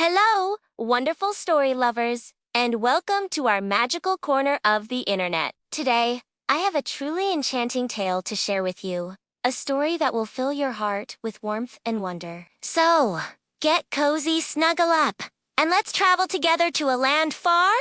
Hello, wonderful story lovers, and welcome to our magical corner of the internet. Today, I have a truly enchanting tale to share with you, a story that will fill your heart with warmth and wonder. So, get cozy, snuggle up, and let's travel together to a land far,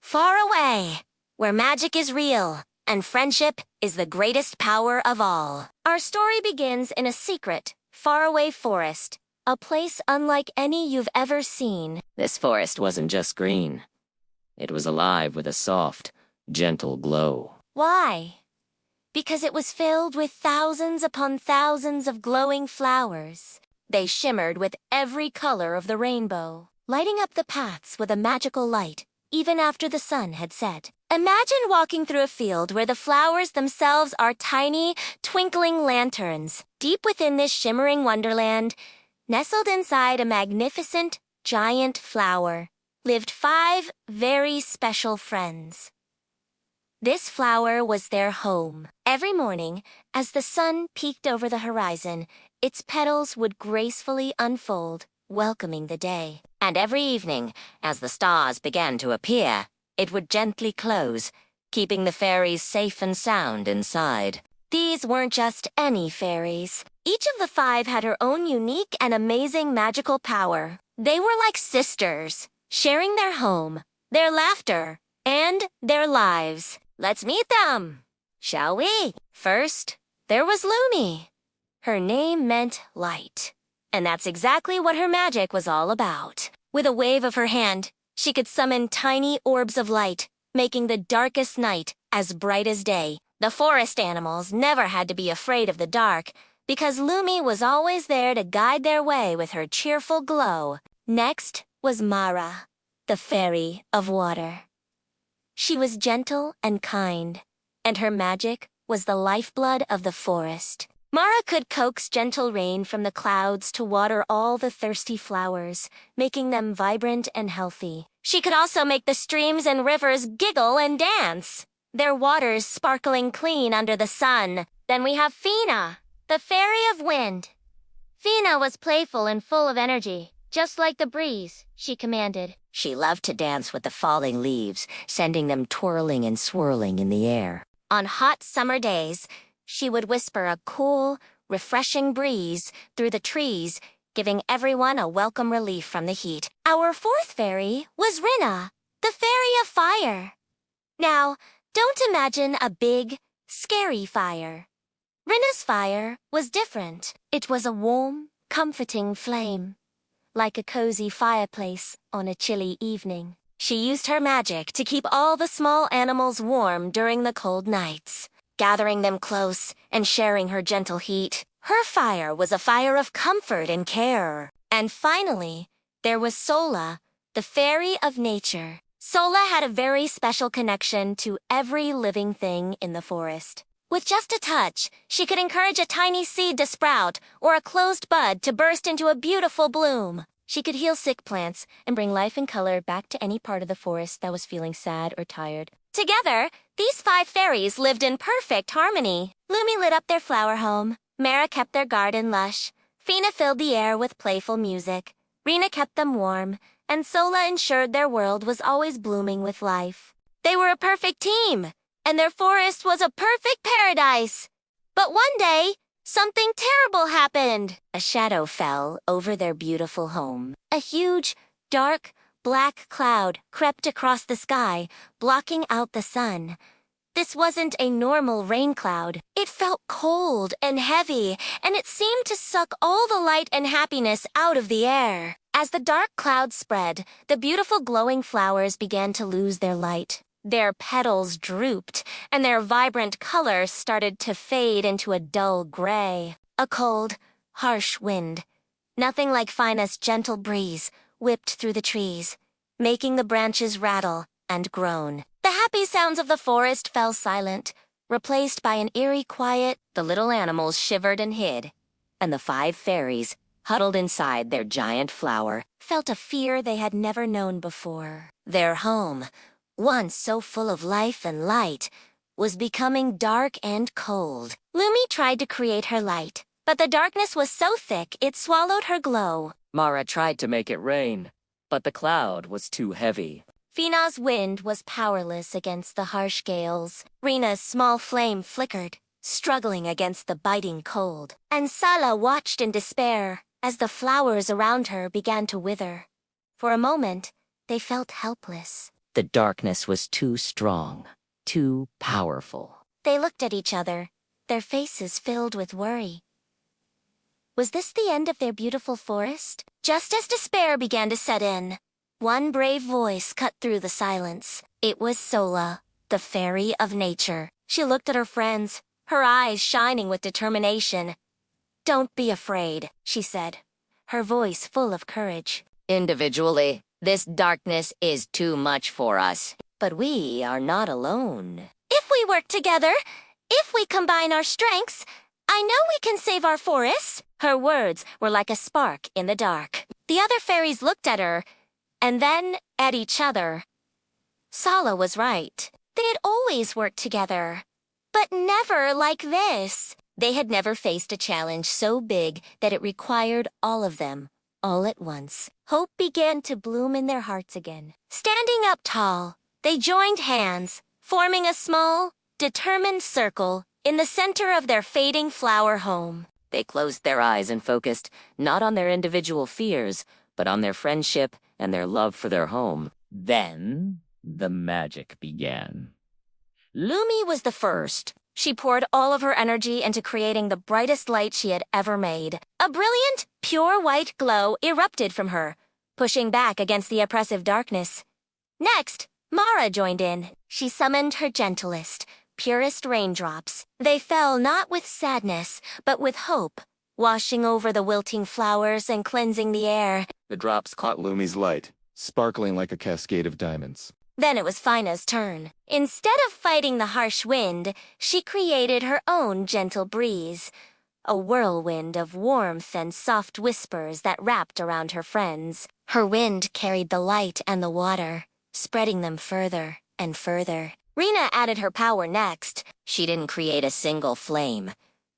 far away, where magic is real and friendship is the greatest power of all. Our story begins in a secret, faraway forest. A place unlike any you've ever seen. This forest wasn't just green. It was alive with a soft, gentle glow. Why? Because it was filled with thousands upon thousands of glowing flowers. They shimmered with every color of the rainbow, lighting up the paths with a magical light, even after the sun had set. Imagine walking through a field where the flowers themselves are tiny, twinkling lanterns. Deep within this shimmering wonderland, nestled inside a magnificent, giant flower, lived 5 very special friends. This flower was their home. Every morning, as the sun peeked over the horizon, its petals would gracefully unfold, welcoming the day. And every evening, as the stars began to appear, it would gently close, keeping the fairies safe and sound inside. These weren't just any fairies. Each of the 5 had her own unique and amazing magical power. They were like sisters, sharing their home, their laughter, and their lives. Let's meet them, shall we? First, there was Lumi. Her name meant light, and that's exactly what her magic was all about. With a wave of her hand, she could summon tiny orbs of light, making the darkest night as bright as day. The forest animals never had to be afraid of the dark, because Lumi was always there to guide their way with her cheerful glow. Next was Mara, the fairy of water. She was gentle and kind, and her magic was the lifeblood of the forest. Mara could coax gentle rain from the clouds to water all the thirsty flowers, making them vibrant and healthy. She could also make the streams and rivers giggle and dance, their waters sparkling clean under the sun. Then we have Fina, the fairy of wind. Fina was playful and full of energy, just like the breeze, she commanded. She loved to dance with the falling leaves, sending them twirling and swirling in the air. On hot summer days, she would whisper a cool, refreshing breeze through the trees, giving everyone a welcome relief from the heat. Our 4th fairy was Rinna, the fairy of fire. Now, don't imagine a big, scary fire. Rinna's fire was different. It was a warm, comforting flame, like a cozy fireplace on a chilly evening. She used her magic to keep all the small animals warm during the cold nights, gathering them close and sharing her gentle heat. Her fire was a fire of comfort and care. And finally, there was Sola, the fairy of nature. Sola had a very special connection to every living thing in the forest. With just a touch, she could encourage a tiny seed to sprout or a closed bud to burst into a beautiful bloom. She could heal sick plants and bring life and color back to any part of the forest that was feeling sad or tired. Together, these 5 fairies lived in perfect harmony. Lumi lit up their flower home. Mara kept their garden lush. Fina filled the air with playful music. Rena kept them warm. And Sola ensured their world was always blooming with life. They were a perfect team, and their forest was a perfect paradise. But one day, something terrible happened. A shadow fell over their beautiful home. A huge, dark, black cloud crept across the sky, blocking out the sun. This wasn't a normal rain cloud. It felt cold and heavy, and it seemed to suck all the light and happiness out of the air. As the dark cloud spread, the beautiful glowing flowers began to lose their light. Their petals drooped, and their vibrant color started to fade into a dull gray. A cold, harsh wind, nothing like Fina's gentle breeze, whipped through the trees, making the branches rattle and groan. The happy sounds of the forest fell silent, replaced by an eerie quiet. The little animals shivered and hid, and the 5 fairies, huddled inside their giant flower, felt a fear they had never known before. Their home, once so full of life and light, was becoming dark and cold. Lumi tried to create her light, but the darkness was so thick it swallowed her glow. Mara tried to make it rain, but the cloud was too heavy. Fina's wind was powerless against the harsh gales. Rina's small flame flickered, struggling against the biting cold. And Sala watched in despair as the flowers around her began to wither. For a moment, they felt helpless. The darkness was too strong, too powerful. They looked at each other, their faces filled with worry. Was this the end of their beautiful forest? Just as despair began to set in, one brave voice cut through the silence. It was Sola, the fairy of nature. She looked at her friends, her eyes shining with determination. "Don't be afraid," she said, her voice full of courage. Individually, this darkness is too much for us. But we are not alone. If we work together, if we combine our strengths, I know we can save our forests. Her words were like a spark in the dark. The other fairies looked at her, and then at each other. Sala was right. They had always worked together, but never like this. They had never faced a challenge so big that it required all of them, all at once. Hope began to bloom in their hearts again. Standing up tall, they joined hands, forming a small, determined circle in the center of their fading flower home. They closed their eyes and focused not on their individual fears, but on their friendship and their love for their home. Then, the magic began. Lumi was the first. She poured all of her energy into creating the brightest light she had ever made. A brilliant, pure white glow erupted from her, pushing back against the oppressive darkness. Next, Mara joined in. She summoned her gentlest, purest raindrops. They fell not with sadness, but with hope, washing over the wilting flowers and cleansing the air. The drops caught Lumi's light, sparkling like a cascade of diamonds. Then it was Fina's turn. Instead of fighting the harsh wind, she created her own gentle breeze, a whirlwind of warmth and soft whispers that wrapped around her friends. Her wind carried the light and the water, spreading them further and further. Rina added her power next. She didn't create a single flame,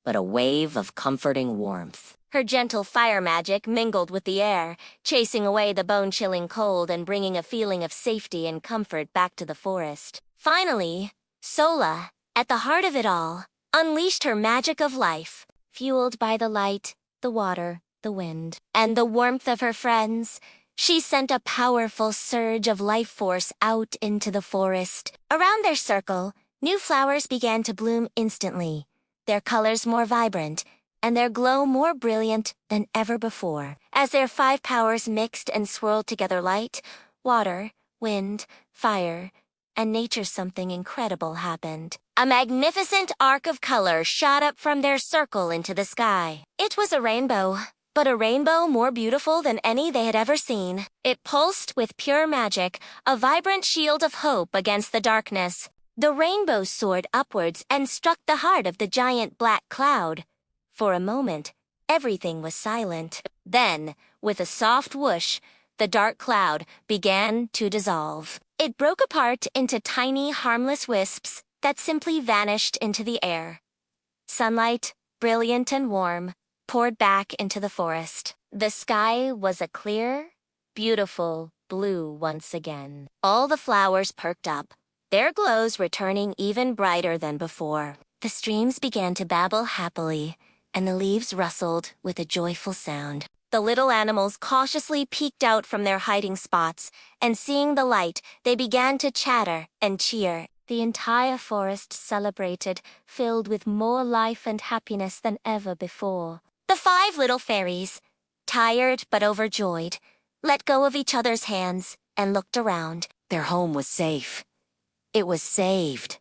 but a wave of comforting warmth. Her gentle fire magic mingled with the air, chasing away the bone-chilling cold and bringing a feeling of safety and comfort back to the forest. Finally, Sola, at the heart of it all, unleashed her magic of life, fueled by the light, the water, the wind, and the warmth of her friends. She sent a powerful surge of life force out into the forest. Around their circle, new flowers began to bloom instantly, their colors more vibrant, and their glow more brilliant than ever before. As their 5 powers mixed and swirled together, light, water, wind, fire, and nature, something incredible happened. A magnificent arc of color shot up from their circle into the sky. It was a rainbow, but a rainbow more beautiful than any they had ever seen. It pulsed with pure magic, a vibrant shield of hope against the darkness. The rainbow soared upwards and struck the heart of the giant black cloud. For a moment, everything was silent. Then, with a soft whoosh, the dark cloud began to dissolve. It broke apart into tiny, harmless wisps that simply vanished into the air. Sunlight, brilliant and warm, poured back into the forest. The sky was a clear, beautiful blue once again. All the flowers perked up, their glows returning even brighter than before. The streams began to babble happily, and the leaves rustled with a joyful sound. The little animals cautiously peeked out from their hiding spots, and seeing the light, they began to chatter and cheer. The entire forest celebrated, filled with more life and happiness than ever before. The 5 little fairies, tired but overjoyed, let go of each other's hands and looked around. Their home was safe. It was saved.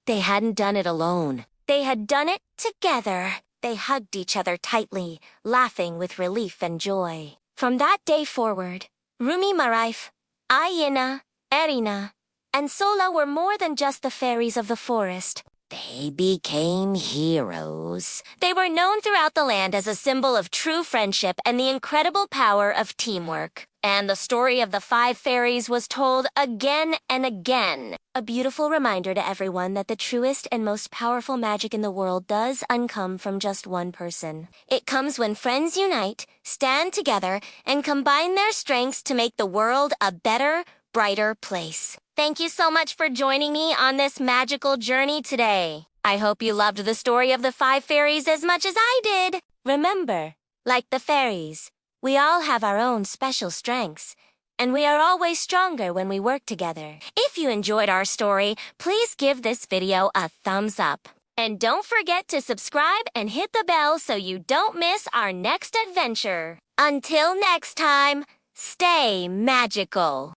They hadn't done it alone. They had done it together. They hugged each other tightly, laughing with relief and joy. From that day forward, Rumi Maraif, Ayina, Erina, and Sola were more than just the fairies of the forest. They became heroes. They were known throughout the land as a symbol of true friendship and the incredible power of teamwork. And the story of the Five Fairies was told again and again. A beautiful reminder to everyone that the truest and most powerful magic in the world does uncome from just one person. It comes when friends unite, stand together, and combine their strengths to make the world a better, brighter place. Thank you so much for joining me on this magical journey today. I hope you loved the story of the Five Fairies as much as I did. Remember, like the fairies, we all have our own special strengths, and we are always stronger when we work together. If you enjoyed our story, please give this video a thumbs up. And don't forget to subscribe and hit the bell so you don't miss our next adventure. Until next time, stay magical.